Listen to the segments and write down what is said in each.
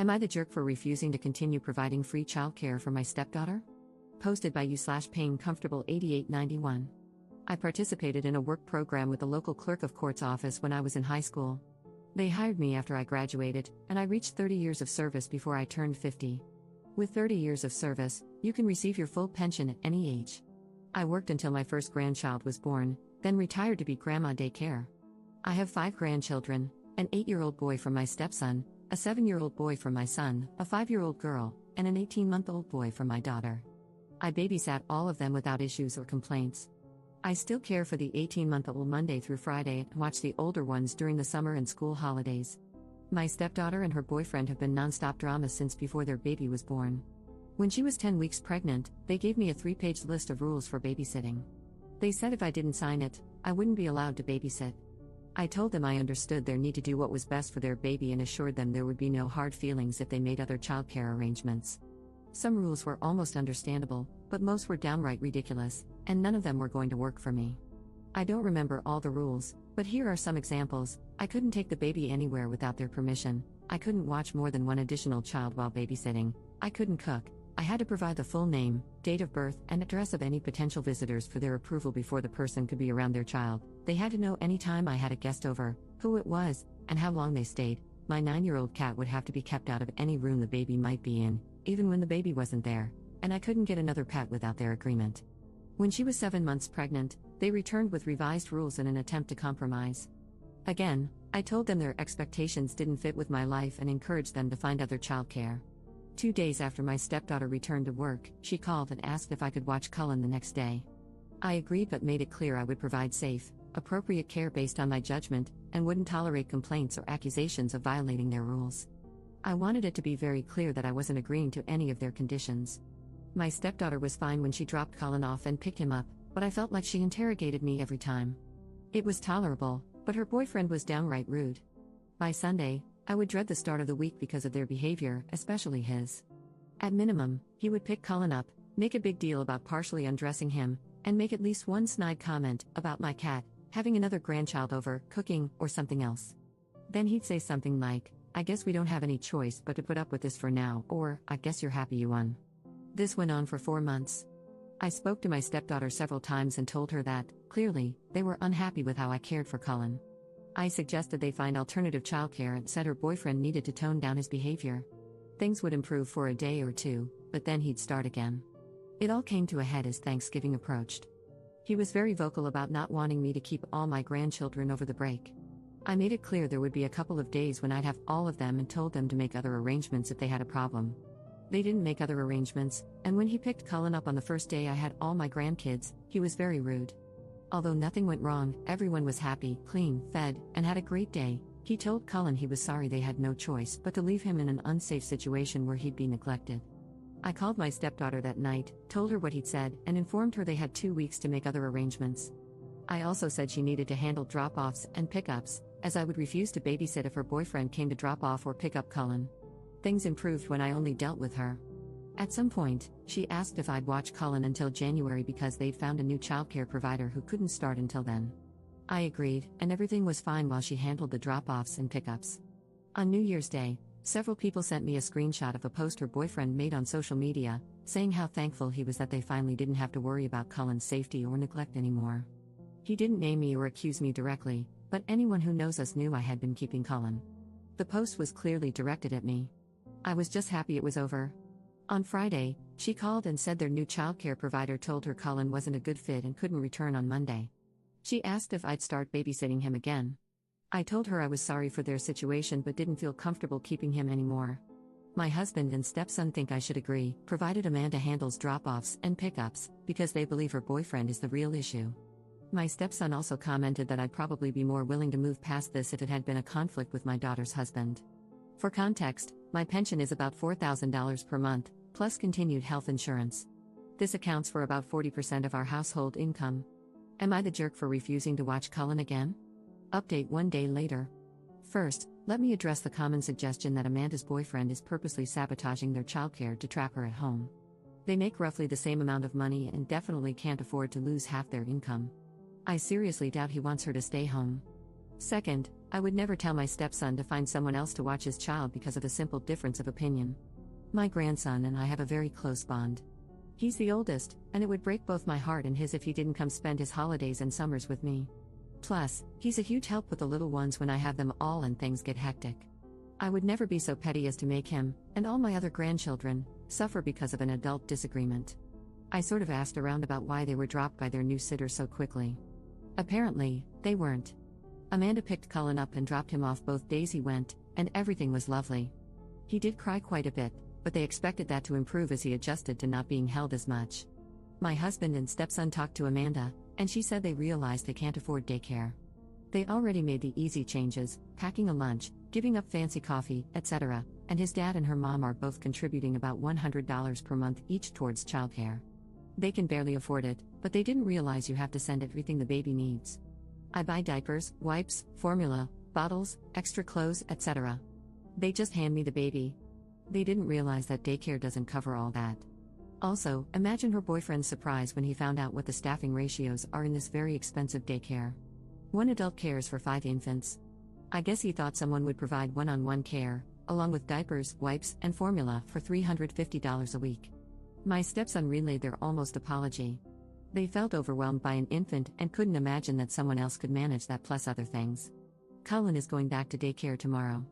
Am I the jerk for refusing to continue providing free childcare for my stepdaughter? Posted by you/payingcomfortable8891. I participated in a work program with the local clerk of court's office when I was in high school. They hired me after I graduated, and I reached 30 years of service before I turned 50. With 30 years of service, you can receive your full pension at any age. I worked until my first grandchild was born, then retired to be grandma daycare. I have 5 grandchildren, an 8-year-old boy from my stepson, a 7-year-old boy from my son, a 5-year-old girl, and an 18-month-old boy from my daughter. I babysat all of them without issues or complaints. I still care for the 18-month-old Monday through Friday and watch the older ones during the summer and school holidays. My stepdaughter and her boyfriend have been non-stop drama since before their baby was born. When she was 10 weeks pregnant, they gave me a 3-page list of rules for babysitting. They said if I didn't sign it, I wouldn't be allowed to babysit. I told them I understood their need to do what was best for their baby and assured them there would be no hard feelings if they made other childcare arrangements. Some rules were almost understandable, but most were downright ridiculous, and none of them were going to work for me. I don't remember all the rules, but here are some examples. I couldn't take the baby anywhere without their permission. I couldn't watch more than one additional child while babysitting. I couldn't cook. I had to provide the full name, date of birth, and address of any potential visitors for their approval before the person could be around their child. They had to know any time I had a guest over, who it was, and how long they stayed. My 9-year-old cat would have to be kept out of any room the baby might be in, even when the baby wasn't there, and I couldn't get another pet without their agreement. When she was 7 months pregnant, they returned with revised rules in an attempt to compromise. Again, I told them their expectations didn't fit with my life and encouraged them to find other childcare. 2 days after my stepdaughter returned to work, she called and asked if I could watch Cullen the next day. I agreed but made it clear I would provide safe, appropriate care based on my judgment, and wouldn't tolerate complaints or accusations of violating their rules. I wanted it to be very clear that I wasn't agreeing to any of their conditions. My stepdaughter was fine when she dropped Cullen off and picked him up, but I felt like she interrogated me every time. It was tolerable, but her boyfriend was downright rude. By Sunday, I would dread the start of the week because of their behavior, especially his. At minimum, he would pick Cullen up, make a big deal about partially undressing him, and make at least one snide comment about my cat, having another grandchild over, cooking, or something else. Then he'd say something like, "I guess we don't have any choice but to put up with this for now," or, "I guess you're happy you won." This went on for 4 months. I spoke to my stepdaughter several times and told her that, clearly, they were unhappy with how I cared for Cullen. I suggested they find alternative childcare and said her boyfriend needed to tone down his behavior. Things would improve for a day or two, but then he'd start again. It all came to a head as Thanksgiving approached. He was very vocal about not wanting me to keep all my grandchildren over the break. I made it clear there would be a couple of days when I'd have all of them and told them to make other arrangements if they had a problem. They didn't make other arrangements, and when he picked Cullen up on the first day I had all my grandkids, he was very rude. Although nothing went wrong, everyone was happy, clean, fed, and had a great day. He told Cullen he was sorry they had no choice but to leave him in an unsafe situation where he'd be neglected. I called my stepdaughter that night, told her what he'd said, and informed her they had 2 weeks to make other arrangements. I also said she needed to handle drop-offs and pick-ups, as I would refuse to babysit if her boyfriend came to drop off or pick up Cullen. Things improved when I only dealt with her. At some point, she asked if I'd watch Cullen until January because they'd found a new childcare provider who couldn't start until then. I agreed, and everything was fine while she handled the drop-offs and pickups. On New Year's Day, several people sent me a screenshot of a post her boyfriend made on social media, saying how thankful he was that they finally didn't have to worry about Cullen's safety or neglect anymore. He didn't name me or accuse me directly, but anyone who knows us knew I had been keeping Cullen. The post was clearly directed at me. I was just happy it was over. On Friday, she called and said their new childcare provider told her Cullen wasn't a good fit and couldn't return on Monday. She asked if I'd start babysitting him again. I told her I was sorry for their situation but didn't feel comfortable keeping him anymore. My husband and stepson think I should agree, provided Amanda handles drop-offs and pickups, because they believe her boyfriend is the real issue. My stepson also commented that I'd probably be more willing to move past this if it had been a conflict with my daughter's husband. For context, my pension is about $4,000 per month, plus continued health insurance. This accounts for about 40% of our household income. Am I the jerk for refusing to watch Cullen again? Update 1 day later. First, let me address the common suggestion that Amanda's boyfriend is purposely sabotaging their childcare to trap her at home. They make roughly the same amount of money and definitely can't afford to lose half their income. I seriously doubt he wants her to stay home. Second, I would never tell my stepson to find someone else to watch his child because of a simple difference of opinion. My grandson and I have a very close bond. He's the oldest, and it would break both my heart and his if he didn't come spend his holidays and summers with me. Plus, he's a huge help with the little ones when I have them all and things get hectic. I would never be so petty as to make him, and all my other grandchildren, suffer because of an adult disagreement. I sort of asked around about why they were dropped by their new sitter so quickly. Apparently, they weren't. Amanda picked Cullen up and dropped him off both days he went, and everything was lovely. He did cry quite a bit, but they expected that to improve as he adjusted to not being held as much. My husband and stepson talked to Amanda, and she said they realized they can't afford daycare. They already made the easy changes, packing a lunch, giving up fancy coffee, etc., and his dad and her mom are both contributing about $100 per month each towards childcare. They can barely afford it, but they didn't realize you have to send everything the baby needs. I buy diapers, wipes, formula, bottles, extra clothes, etc. They just hand me the baby. They didn't realize that daycare doesn't cover all that. Also, imagine her boyfriend's surprise when he found out what the staffing ratios are in this very expensive daycare. One adult cares for 5 infants. I guess he thought someone would provide one-on-one care, along with diapers, wipes, and formula for $350 a week. My stepson relayed their almost apology. They felt overwhelmed by an infant and couldn't imagine that someone else could manage that plus other things. Cullen is going back to daycare tomorrow.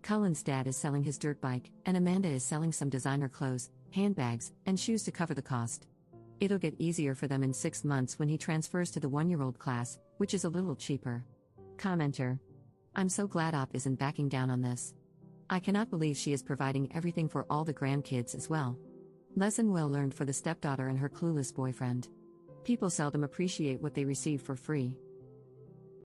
Cullen's dad is selling his dirt bike, and Amanda is selling some designer clothes, handbags, and shoes to cover the cost. It'll get easier for them in 6 months when he transfers to the 1-year-old class, which is a little cheaper. Commenter: I'm so glad Op isn't backing down on this. I cannot believe she is providing everything for all the grandkids as well. Lesson well learned for the stepdaughter and her clueless boyfriend. People seldom appreciate what they receive for free.